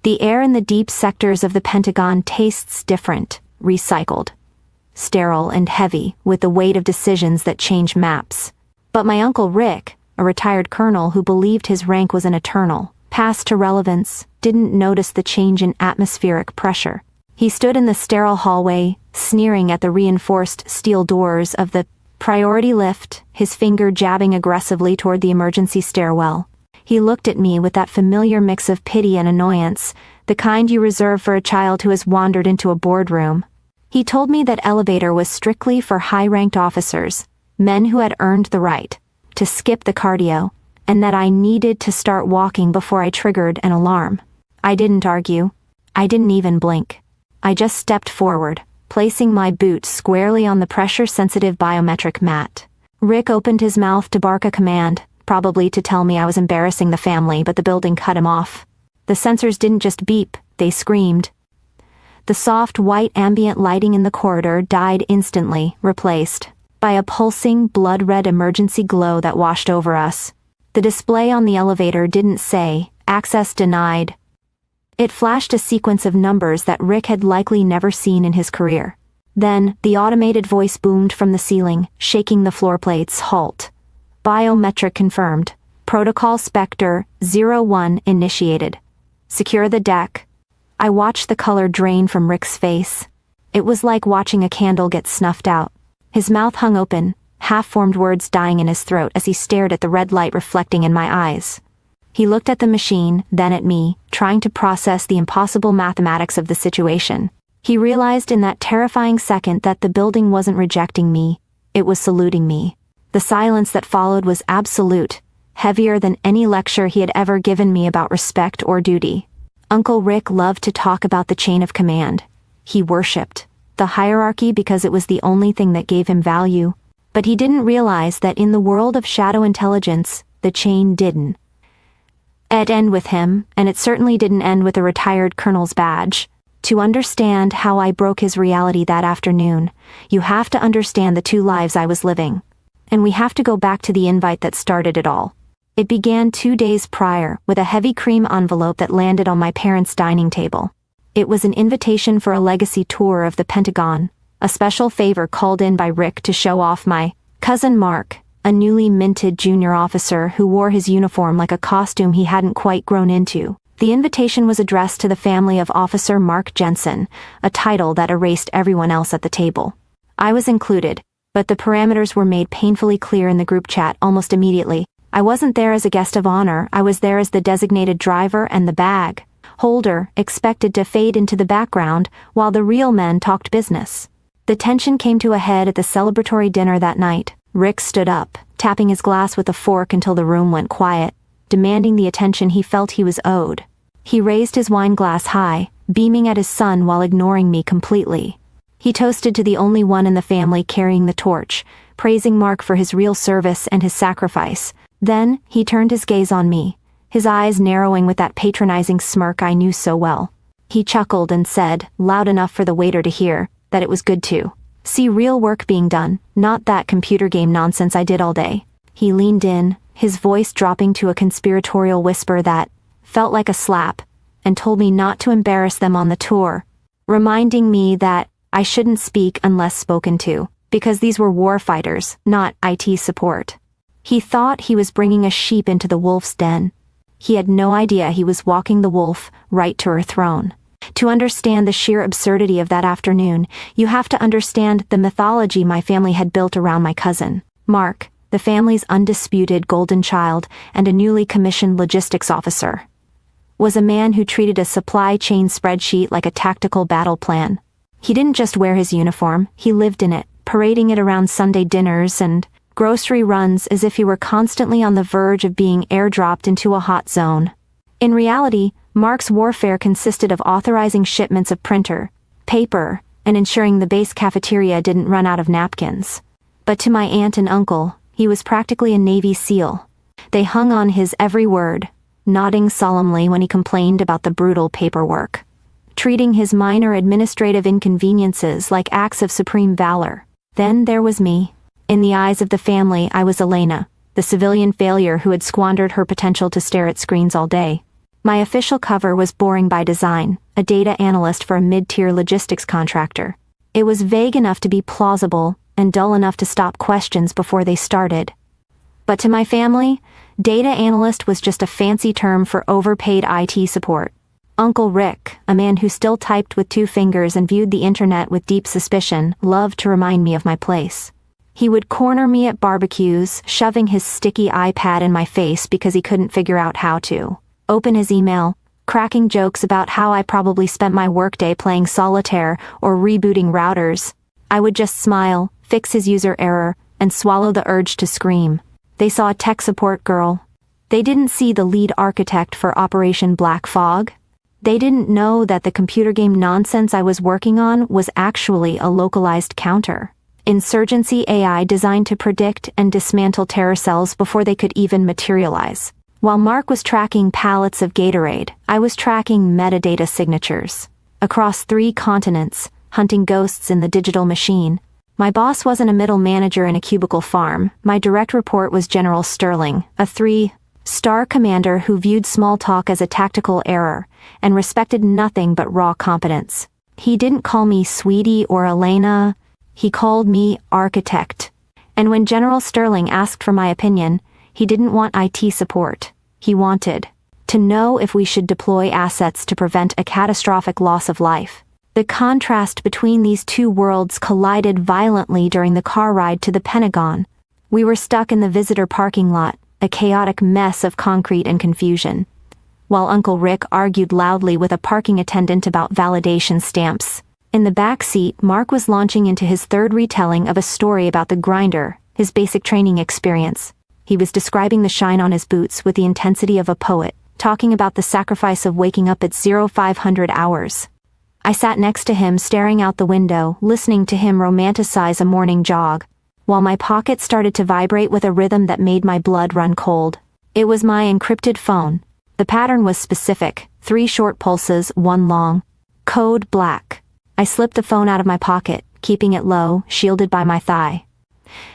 The air in the deep sectors of the Pentagon tastes different, recycled. Sterile and heavy, with the weight of decisions that change maps. But my Uncle Rick, a retired colonel who believed his rank was an eternal, past to relevance, didn't notice the change in atmospheric pressure. He stood in the sterile hallway, sneering at the reinforced steel doors of the priority lift, his finger jabbing aggressively toward the emergency stairwell. He looked at me with that familiar mix of pity and annoyance, the kind you reserve for a child who has wandered into a boardroom. He told me that elevator was strictly for high-ranked officers, men who had earned the right to skip the cardio, and that I needed to start walking before I triggered an alarm. I didn't argue. I didn't even blink. I just stepped forward, placing my boot squarely on the pressure-sensitive biometric mat. Rick opened his mouth to bark a command, probably to tell me I was embarrassing the family, but the building cut him off. The sensors didn't just beep, they screamed. The soft white ambient lighting in the corridor died instantly, replaced by a pulsing, blood-red emergency glow that washed over us. The display on the elevator didn't say, "Access denied." It flashed a sequence of numbers that Rick had likely never seen in his career. Then, the automated voice boomed from the ceiling, shaking the floor plates. Halt. Biometric confirmed. Protocol Spectre 01 initiated. Secure the deck. I watched the color drain from Rick's face. It was like watching a candle get snuffed out. His mouth hung open, half-formed words dying in his throat as he stared at the red light reflecting in my eyes. He looked at the machine, then at me, trying to process the impossible mathematics of the situation. He realized in that terrifying second that the building wasn't rejecting me, it was saluting me. The silence that followed was absolute, heavier than any lecture he had ever given me about respect or duty. Uncle Rick loved to talk about the chain of command. He worshipped the hierarchy because it was the only thing that gave him value. But he didn't realize that in the world of shadow intelligence, the chain didn't. It end with him, and it certainly didn't end with a retired colonel's badge. To understand how I broke his reality that afternoon, you have to understand the two lives I was living. And we have to go back to the invite that started it all. It began 2 days prior, with a heavy cream envelope that landed on my parents' dining table. It was an invitation for a legacy tour of the Pentagon, a special favor called in by Rick to show off my cousin Mark, a newly minted junior officer who wore his uniform like a costume he hadn't quite grown into. The invitation was addressed to the family of Officer Mark Jensen, a title that erased everyone else at the table. I was included, but the parameters were made painfully clear in the group chat almost immediately. I wasn't there as a guest of honor, I was there as the designated driver and the bag holder, expected to fade into the background while the real men talked business. The tension came to a head at the celebratory dinner that night. Rick stood up, tapping his glass with a fork until the room went quiet, demanding the attention he felt he was owed. He raised his wine glass high, beaming at his son while ignoring me completely. He toasted to the only one in the family carrying the torch, praising Mark for his real service and his sacrifice. Then, he turned his gaze on me, his eyes narrowing with that patronizing smirk I knew so well. He chuckled and said, loud enough for the waiter to hear, that it was good to see real work being done, not that computer game nonsense I did all day. He leaned in, his voice dropping to a conspiratorial whisper that felt like a slap, and told me not to embarrass them on the tour, reminding me that I shouldn't speak unless spoken to, because these were war fighters, not IT support. He thought he was bringing a sheep into the wolf's den. He had no idea he was walking the wolf right to her throne. To understand the sheer absurdity of that afternoon, you have to understand the mythology my family had built around my cousin, Mark, the family's undisputed golden child and a newly commissioned logistics officer. Was a man who treated a supply chain spreadsheet like a tactical battle plan. He didn't just wear his uniform, he lived in it, parading it around Sunday dinners and grocery runs as if he were constantly on the verge of being airdropped into a hot zone. In reality, Mark's warfare consisted of authorizing shipments of printer, paper, and ensuring the base cafeteria didn't run out of napkins. But to my aunt and uncle, he was practically a Navy SEAL. They hung on his every word, nodding solemnly when he complained about the brutal paperwork, treating his minor administrative inconveniences like acts of supreme valor. Then there was me. In the eyes of the family, I was Elena, the civilian failure who had squandered her potential to stare at screens all day. My official cover was boring by design, a data analyst for a mid-tier logistics contractor. It was vague enough to be plausible and dull enough to stop questions before they started. But to my family, data analyst was just a fancy term for overpaid IT support. Uncle Rick, a man who still typed with 2 fingers and viewed the internet with deep suspicion, loved to remind me of my place. He would corner me at barbecues, shoving his sticky iPad in my face because he couldn't figure out how to open his email, cracking jokes about how I probably spent my workday playing solitaire or rebooting routers. I would just smile, fix his user error, and swallow the urge to scream. They saw a tech support girl. They didn't see the lead architect for Operation Black Fog. They didn't know that the computer game nonsense I was working on was actually a localized counter insurgency AI designed to predict and dismantle terror cells before they could even materialize. While Mark was tracking pallets of Gatorade, I was tracking metadata signatures across 3 continents, hunting ghosts in the digital machine. My boss wasn't a middle manager in a cubicle farm. My direct report was General Sterling, a 3-star commander who viewed small talk as a tactical error and respected nothing but raw competence. He didn't call me sweetie or Elena. He called me architect. And when General Sterling asked for my opinion, he didn't want IT support. He wanted to know if we should deploy assets to prevent a catastrophic loss of life. The contrast between these 2 worlds collided violently during the car ride to the Pentagon. We were stuck in the visitor parking lot, a chaotic mess of concrete and confusion, while Uncle Rick argued loudly with a parking attendant about validation stamps. In the back seat, Mark was launching into his 3rd retelling of a story about the grinder, his basic training experience. He was describing the shine on his boots with the intensity of a poet, talking about the sacrifice of waking up at 0500 hours. I sat next to him, staring out the window, listening to him romanticize a morning jog, while my pocket started to vibrate with a rhythm that made my blood run cold. It was my encrypted phone. The pattern was specific, 3 short pulses, 1 long. Code black. I slipped the phone out of my pocket, keeping it low, shielded by my thigh.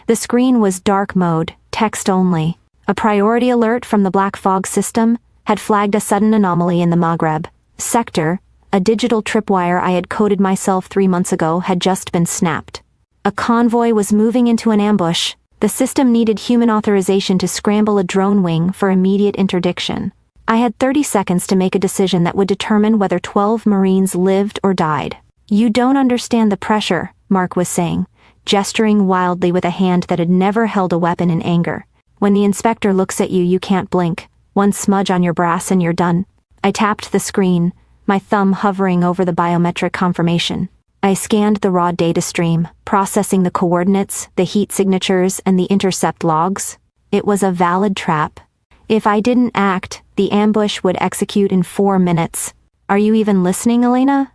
The screen was dark mode, text only. A priority alert from the Black Fog system had flagged a sudden anomaly in the Maghreb sector. A digital tripwire I had coded myself 3 months ago had just been snapped. A convoy was moving into an ambush. The system needed human authorization to scramble a drone wing for immediate interdiction. I had 30 seconds to make a decision that would determine whether 12 Marines lived or died. You don't understand the pressure, Mark was saying, gesturing wildly with a hand that had never held a weapon in anger. When the inspector looks at you, you can't blink. 1 smudge on your brass and you're done. I tapped the screen, my thumb hovering over the biometric confirmation. I scanned the raw data stream, processing the coordinates, the heat signatures, and the intercept logs. It was a valid trap. If I didn't act, the ambush would execute in 4 minutes. Are you even listening, Elena?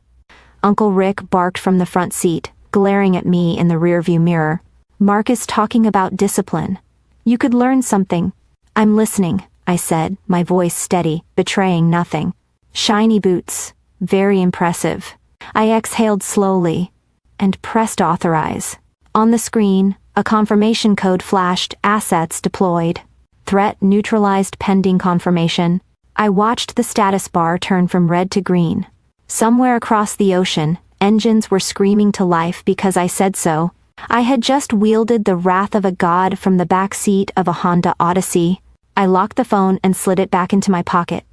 Uncle Rick barked from the front seat, glaring at me in the rearview mirror. Mark is talking about discipline. You could learn something. I'm listening, I said, my voice steady, betraying nothing. Shiny boots. Very impressive. I exhaled slowly and pressed authorize. On the screen, a confirmation code flashed, assets deployed. Threat neutralized pending confirmation. I watched the status bar turn from red to green. Somewhere across the ocean, engines were screaming to life because I said so. I had just wielded the wrath of a god from the back seat of a Honda Odyssey. I locked the phone and slid it back into my pocket.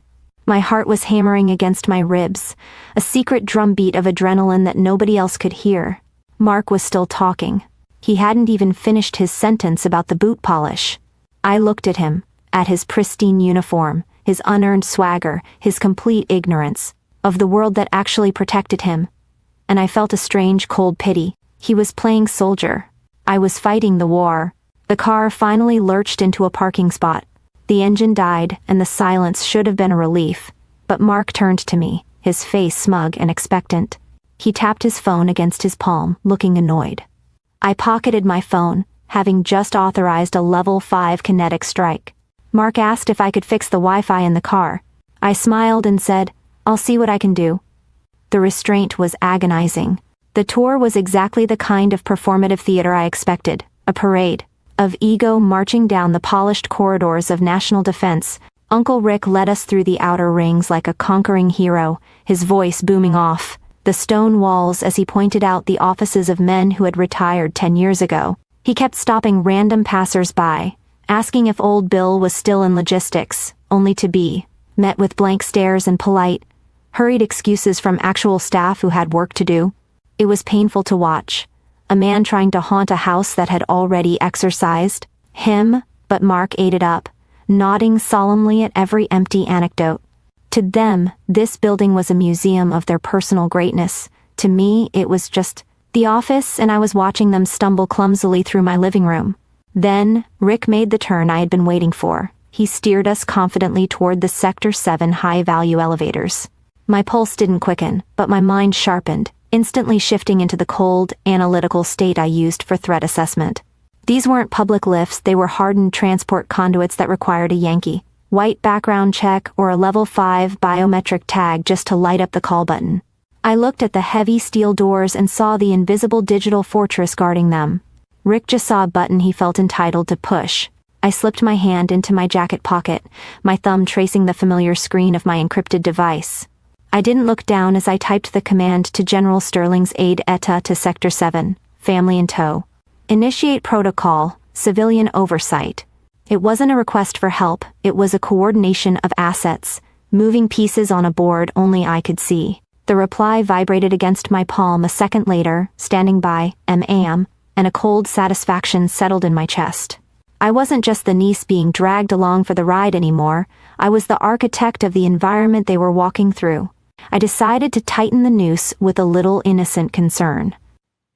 My heart was hammering against my ribs, a secret drumbeat of adrenaline that nobody else could hear. Mark was still talking. He hadn't even finished his sentence about the boot polish. I looked at him, at his pristine uniform, his unearned swagger, his complete ignorance of the world that actually protected him, and I felt a strange cold pity. He was playing soldier. I was fighting the war. The car finally lurched into a parking spot. The engine died, and the silence should have been a relief, but Mark turned to me, his face smug and expectant. He tapped his phone against his palm, looking annoyed. I pocketed my phone, having just authorized a level 5 kinetic strike. Mark asked if I could fix the Wi-Fi in the car. I smiled and said, "I'll see what I can do." The restraint was agonizing. The tour was exactly the kind of performative theater I expected, a parade of ego marching down the polished corridors of national defense, Uncle Rick led us through the outer rings like a conquering hero, his voice booming off the stone walls as he pointed out the offices of men who had retired 10 years ago. He kept stopping random passers-by, asking if old Bill was still in logistics, only to be met with blank stares and polite, hurried excuses from actual staff who had work to do. It was painful to watch. A man trying to haunt a house that had already exorcised him, but Mark ate it up, nodding solemnly at every empty anecdote. To them, this building was a museum of their personal greatness. To me, it was just the office, and I was watching them stumble clumsily through my living room. Then, Rick made the turn I had been waiting for. He steered us confidently toward the Sector 7 high-value elevators. My pulse didn't quicken, but my mind sharpened, instantly shifting into the cold, analytical state I used for threat assessment. These weren't public lifts, they were hardened transport conduits that required a Yankee white background check or a level 5 biometric tag just to light up the call button. I looked at the heavy steel doors and saw the invisible digital fortress guarding them. Rick just saw a button he felt entitled to push. I slipped my hand into my jacket pocket, my thumb tracing the familiar screen of my encrypted device. I didn't look down as I typed the command to General Sterling's aide ETA to Sector 7, family in tow. Initiate protocol, civilian oversight. It wasn't a request for help, it was a coordination of assets, moving pieces on a board only I could see. The reply vibrated against my palm a second later, standing by, ma'am, and a cold satisfaction settled in my chest. I wasn't just the niece being dragged along for the ride anymore, I was the architect of the environment they were walking through. I decided to tighten the noose with a little innocent concern.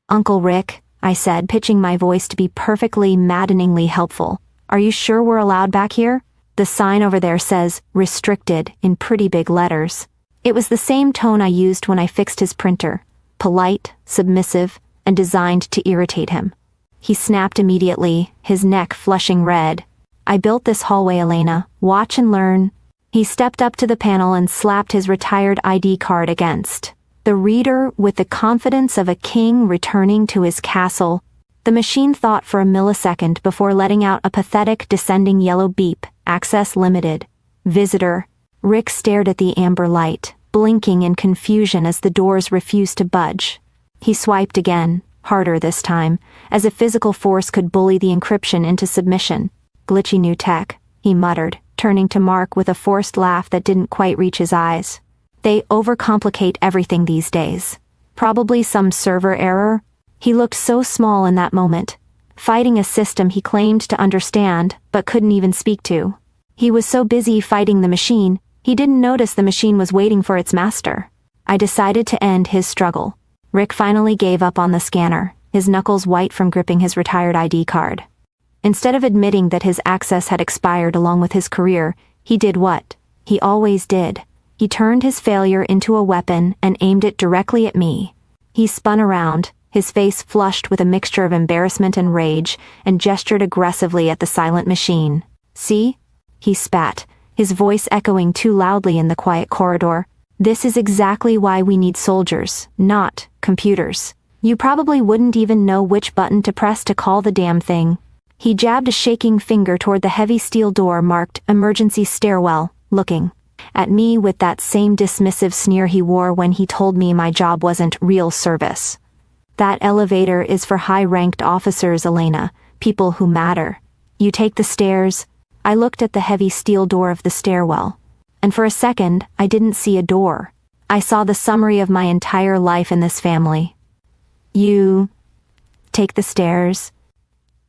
Uncle Rick, I said, pitching my voice to be perfectly, maddeningly helpful. Are you sure we're allowed back here? The sign over there says, restricted, in pretty big letters. It was the same tone I used when I fixed his printer. Polite, submissive, and designed to irritate him. He snapped immediately, his neck flushing red. I built this hallway, Elena. Watch and learn. He stepped up to the panel and slapped his retired ID card against the reader with the confidence of a king returning to his castle. The machine thought for a millisecond before letting out a pathetic descending yellow beep. Access limited. Visitor. Rick stared at the amber light, blinking in confusion as the doors refused to budge. He swiped again, harder this time, as if physical force could bully the encryption into submission. Glitchy new tech, he muttered, turning to Mark with a forced laugh that didn't quite reach his eyes. They overcomplicate everything these days. Probably some server error. He looked so small in that moment, fighting a system he claimed to understand, but couldn't even speak to. He was so busy fighting the machine, he didn't notice the machine was waiting for its master. I decided to end his struggle. Rick finally gave up on the scanner, his knuckles white from gripping his retired ID card. Instead of admitting that his access had expired along with his career, he did what he always did. He turned his failure into a weapon and aimed it directly at me. He spun around, his face flushed with a mixture of embarrassment and rage, and gestured aggressively at the silent machine. See? He spat, his voice echoing too loudly in the quiet corridor. This is exactly why we need soldiers, not computers. You probably wouldn't even know which button to press to call the damn thing. He jabbed a shaking finger toward the heavy steel door marked emergency stairwell, looking at me with that same dismissive sneer he wore when he told me my job wasn't real service. That elevator is for high-ranked officers, Elena, people who matter. You take the stairs. I looked at the heavy steel door of the stairwell, and for a second, I didn't see a door. I saw the summary of my entire life in this family. You take the stairs.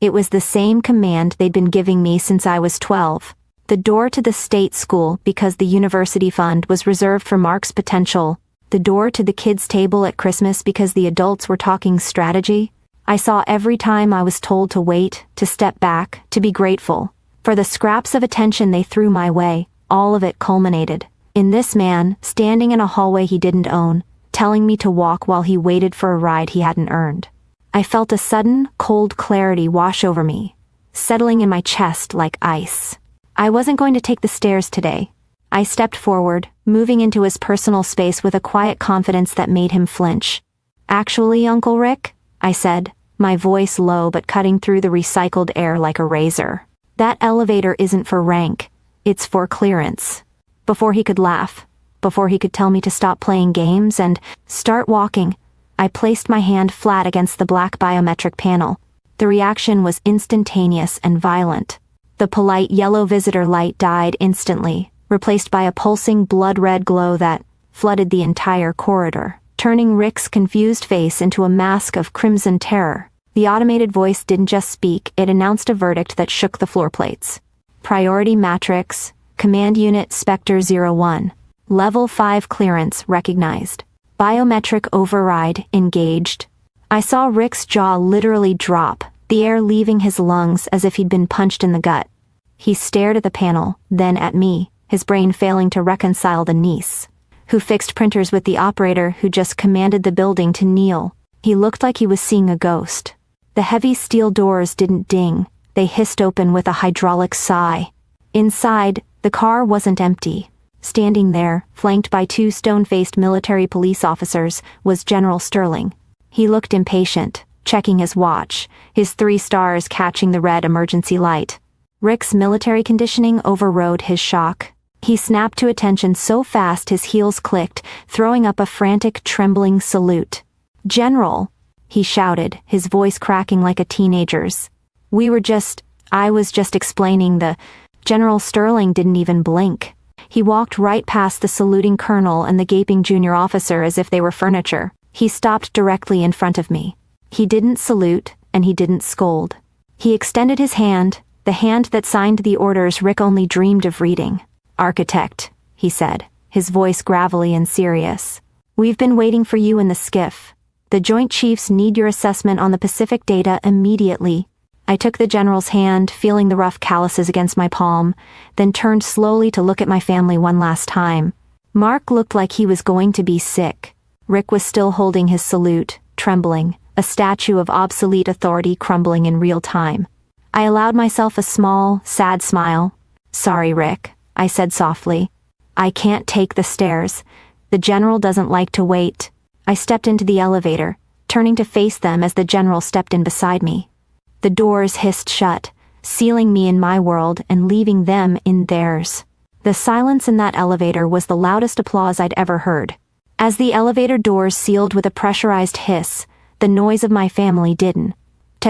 It was the same command they'd been giving me since I was 12. The door to the state school because the university fund was reserved for Mark's potential. The door to the kids' table at Christmas because the adults were talking strategy. I saw every time I was told to wait, to step back, to be grateful. For the scraps of attention they threw my way, all of it culminated in this man, standing in a hallway he didn't own, telling me to walk while he waited for a ride he hadn't earned. I felt a sudden, cold clarity wash over me, settling in my chest like ice. I wasn't going to take the stairs today. I stepped forward, moving into his personal space with a quiet confidence that made him flinch. Actually, Uncle Rick, I said, my voice low but cutting through the recycled air like a razor. That elevator isn't for rank. It's for clearance. Before he could laugh, before he could tell me to stop playing games and start walking, I placed my hand flat against the black biometric panel. The reaction was instantaneous and violent. The polite yellow visitor light died instantly, replaced by a pulsing blood-red glow that flooded the entire corridor, turning Rick's confused face into a mask of crimson terror. The automated voice didn't just speak, it announced a verdict that shook the floor plates. Priority matrix, Command Unit Spectre 01. Level 5 clearance recognized. Biometric override engaged. I saw Rick's jaw literally drop, the air leaving his lungs as if he'd been punched in the gut. He stared at the panel, then at me, his brain failing to reconcile the niece who fixed printers with the operator who just commanded the building to kneel. He looked like he was seeing a ghost. The heavy steel doors didn't ding, they hissed open with a hydraulic sigh. Inside, the car wasn't empty. Standing there, flanked by 2 stone-faced military police officers, was General Sterling. He looked impatient, checking his watch, his 3 stars catching the red emergency light. Rick's military conditioning overrode his shock. He snapped to attention so fast his heels clicked, throwing up a frantic, trembling salute. "General," he shouted, his voice cracking like a teenager's. I was just explaining the... General Sterling didn't even blink. He walked right past the saluting colonel and the gaping junior officer as if they were furniture. He stopped directly in front of me. He didn't salute, and he didn't scold. He extended his hand, the hand that signed the orders Rick only dreamed of reading. "Architect," he said, his voice gravelly and serious. "We've been waiting for you in the skiff. The Joint Chiefs need your assessment on the Pacific data immediately." I took the general's hand, feeling the rough calluses against my palm, then turned slowly to look at my family one last time. Mark looked like he was going to be sick. Rick was still holding his salute, trembling, a statue of obsolete authority crumbling in real time. I allowed myself a small, sad smile. "Sorry, Rick," I said softly. "I can't take the stairs. The general doesn't like to wait." I stepped into the elevator, turning to face them as the general stepped in beside me. The doors hissed shut, sealing me in my world and leaving them in theirs. The silence in that elevator was the loudest applause I'd ever heard. As the elevator doors sealed with a pressurized hiss, the noise of my family didn't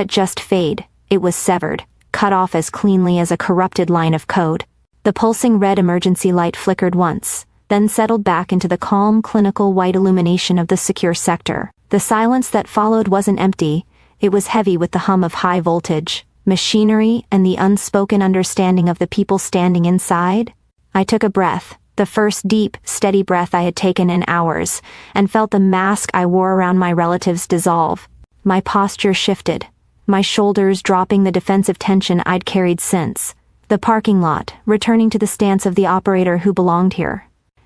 just fade. It was severed, cut off as cleanly as a corrupted line of code. The pulsing red emergency light flickered once, then settled back into the calm, clinical white illumination of the secure sector. The silence that followed wasn't empty. It was heavy with the hum of high voltage, machinery, and the unspoken understanding of the people standing inside. I took a breath, the first deep, steady breath I had taken in hours, and felt the mask I wore around my relatives dissolve. My posture shifted, my shoulders dropping the defensive tension I'd carried since. The parking lot, returning to the stance of the operator who belonged here.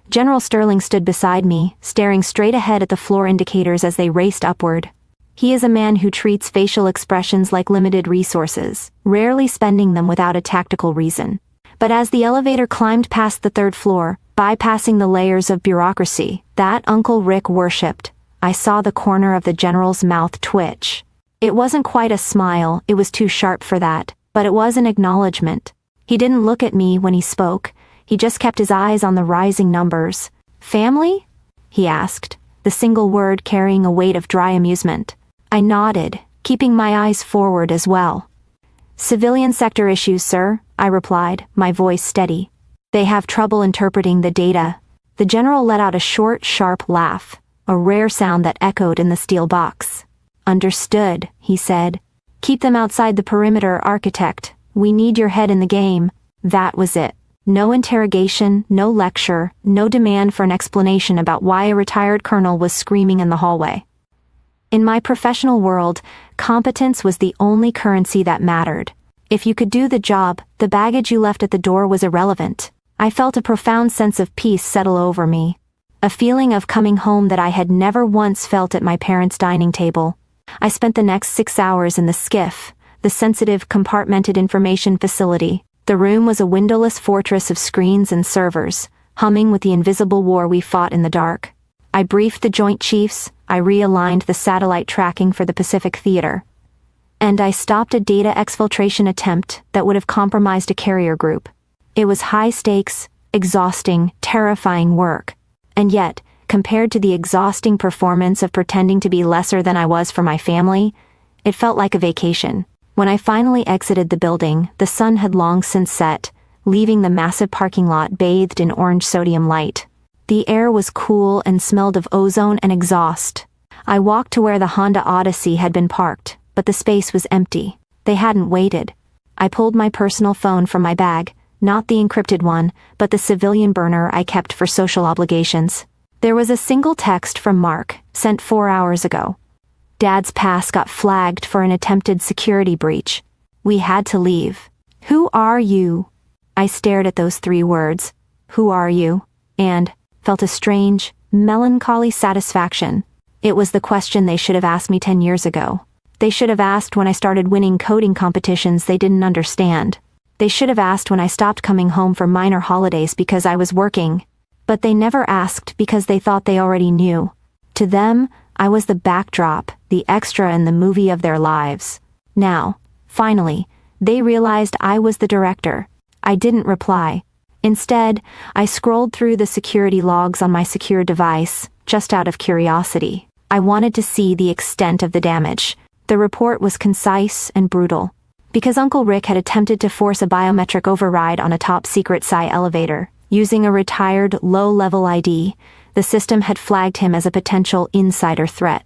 General Sterling stood beside me, staring straight ahead at the floor indicators as they raced upward. He is a man who treats facial expressions like limited resources, rarely spending them without a tactical reason. But as the elevator climbed past the 3rd floor, bypassing the layers of bureaucracy that Uncle Rick worshipped, I saw the corner of the general's mouth twitch. It wasn't quite a smile, it was too sharp for that, but it was an acknowledgement. He didn't look at me when he spoke, he just kept his eyes on the rising numbers. "Family?" he asked, the single word carrying a weight of dry amusement. I nodded, keeping my eyes forward as well. "Civilian sector issues, sir," I replied, my voice steady. "They have trouble interpreting the data." The general let out a short, sharp laugh, a rare sound that echoed in the steel box. "Understood," he said. "Keep them outside the perimeter, architect. We need your head in the game." That was it. No interrogation, no lecture, no demand for an explanation about why a retired colonel was screaming in the hallway. In my professional world, competence was the only currency that mattered. If you could do the job, the baggage you left at the door was irrelevant. I felt a profound sense of peace settle over me. A feeling of coming home that I had never once felt at my parents' dining table. I spent the next 6 hours in the skiff, the sensitive compartmented information facility. The room was a windowless fortress of screens and servers, humming with the invisible war we fought in the dark. I briefed the Joint Chiefs, I realigned the satellite tracking for the Pacific Theater. And I stopped a data exfiltration attempt that would have compromised a carrier group. It was high stakes, exhausting, terrifying work. And yet, compared to the exhausting performance of pretending to be lesser than I was for my family, it felt like a vacation. When I finally exited the building, the sun had long since set, leaving the massive parking lot bathed in orange sodium light. The air was cool and smelled of ozone and exhaust. I walked to where the Honda Odyssey had been parked, but the space was empty. They hadn't waited. I pulled my personal phone from my bag, not the encrypted one, but the civilian burner I kept for social obligations. There was a single text from Mark, sent 4 hours ago. Dad's pass got flagged for an attempted security breach. We had to leave. Who are you? I stared at those 3 words. Who are you? And felt a strange, melancholy satisfaction. It was the question they should have asked me 10 years ago. They should have asked when I started winning coding competitions they didn't understand. They should have asked when I stopped coming home for minor holidays because I was working. But they never asked because they thought they already knew. To them, I was the backdrop, the extra in the movie of their lives. Now, finally, they realized I was the director. I didn't reply. Instead, I scrolled through the security logs on my secure device, just out of curiosity. I wanted to see the extent of the damage. The report was concise and brutal. Because Uncle Rick had attempted to force a biometric override on a top-secret Psi elevator, using a retired, low-level ID, the system had flagged him as a potential insider threat.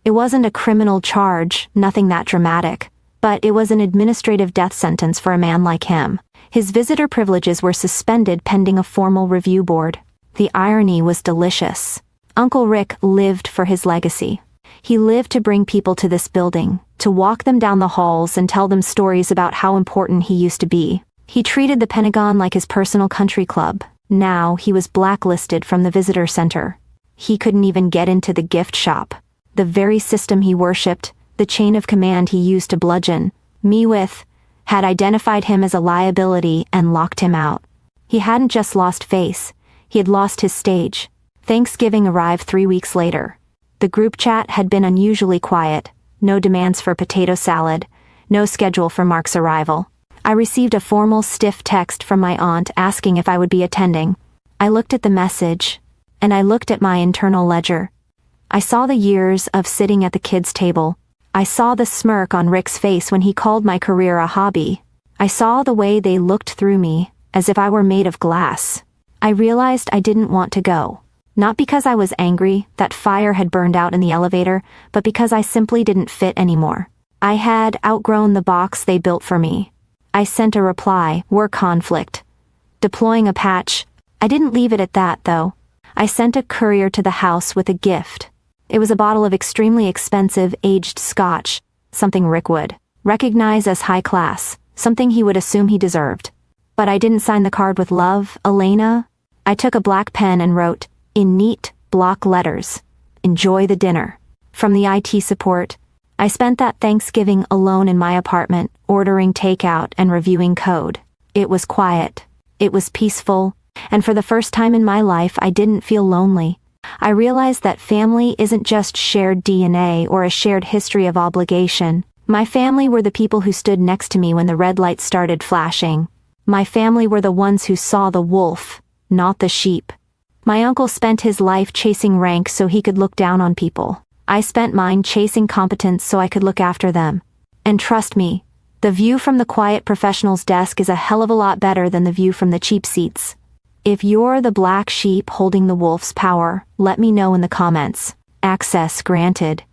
It wasn't a criminal charge, nothing that dramatic, but it was an administrative death sentence for a man like him. His visitor privileges were suspended pending a formal review board. The irony was delicious. Uncle Rick lived for his legacy. He lived to bring people to this building, to walk them down the halls and tell them stories about how important he used to be. He treated the Pentagon like his personal country club. Now he was blacklisted from the visitor center. He couldn't even get into the gift shop. The very system he worshipped, the chain of command he used to bludgeon me with, had identified him as a liability and locked him out. He hadn't just lost face, he had lost his stage. Thanksgiving arrived 3 weeks later. The group chat had been unusually quiet, no demands for potato salad, no schedule for Mark's arrival. I received a formal stiff text from my aunt asking if I would be attending. I looked at the message, and I looked at my internal ledger. I saw the years of sitting at the kids' table. I saw the smirk on Rick's face when he called my career a hobby. I saw the way they looked through me, as if I were made of glass. I realized I didn't want to go. Not because I was angry that fire had burned out in the elevator, but because I simply didn't fit anymore. I had outgrown the box they built for me. I sent a reply, work conflict. Deploying a patch. I didn't leave it at that, though. I sent a courier to the house with a gift. It was a bottle of extremely expensive, aged scotch, something Rick would recognize as high class, something he would assume he deserved. But I didn't sign the card with love, Elena. I took a black pen and wrote, in neat, block letters, enjoy the dinner. From the IT support, I spent that Thanksgiving alone in my apartment, ordering takeout and reviewing code. It was quiet. It was peaceful. And for the first time in my life, I didn't feel lonely. I realized that family isn't just shared DNA or a shared history of obligation. My family were the people who stood next to me when the red lights started flashing. My family were the ones who saw the wolf, not the sheep. My uncle spent his life chasing rank so he could look down on people. I spent mine chasing competence so I could look after them. And trust me, the view from the quiet professional's desk is a hell of a lot better than the view from the cheap seats. If you're the black sheep holding the wolf's power, let me know in the comments. Access granted.